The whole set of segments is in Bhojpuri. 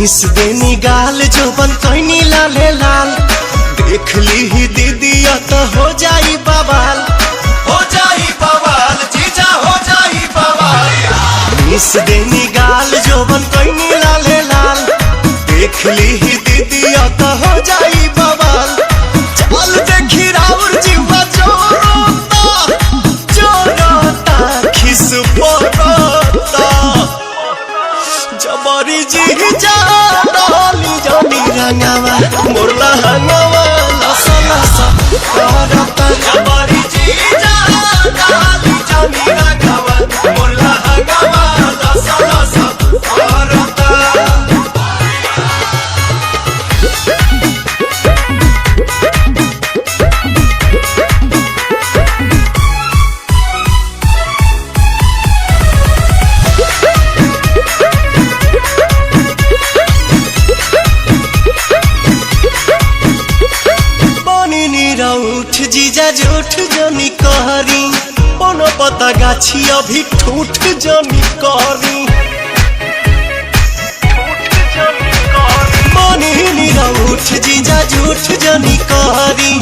मिस देनी गाल जोबन कैनी लाले लाल देख ली ही दीदी तो हो जाई बवाल जीजा हो जाई बवाल। मिस देनी गाल जोबन कैनी लाले लाल देख ली ही दीदी तो हो जाई बवाल। चल देखी राउर जीवा जोरोता खिस पड़ता जबरी जीजा डाली जानी रंगावा मोरला हंगावा लसा लसा करता जबरी जीजा डाली जानी रंगावा मोरला हंगावा लसा लसा करता। उठ जीजा झूठ जनी कहरी कोनो पता गाछी अभी ठूठ जनी करी उठ जीजा झूठ जनी कहरी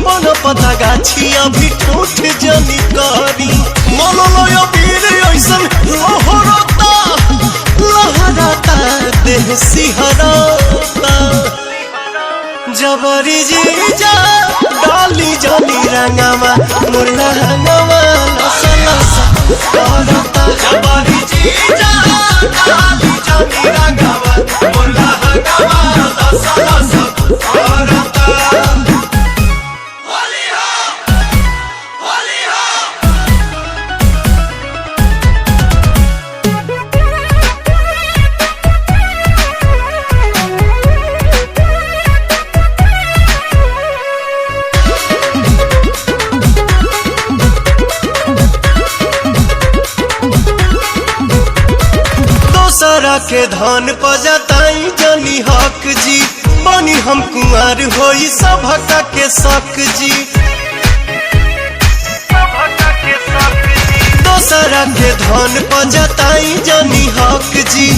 कोनो पता गाछी अभी ठूठ जनी करी मनोलय वीर ऐसन लहराता देह सिहराता जबरी जीजा डाली जानी रंगावा मोरला हंगावा लसा लसा करता जबरी जीजा डाली जानी रंगावा मोरला हंगावा लसा लसा करता। होली हो होली हो दोसरा के धन पजताई जनी हक जी बनी हम कुंवर होई सभका के शक जी। दोसरा के धन पजताई जनी हक जी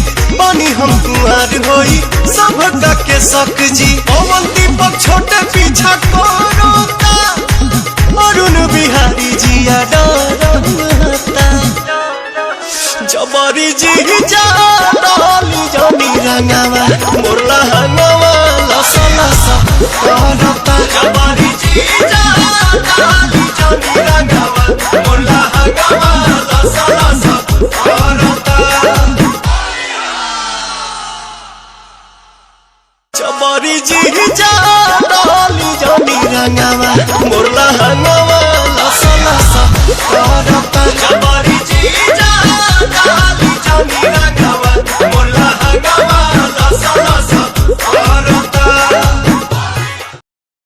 बनी हम कुंवर होई सभका के शक जी। पवन दीपक छोटे पीछा करता अरुण बिहारी जिया डरता जबरी जीजा डाली जानी रंगावा मोरला हंगावा लसा लसा करता जबरी जीजा डाली जानी रंगावा मोरला हंगावा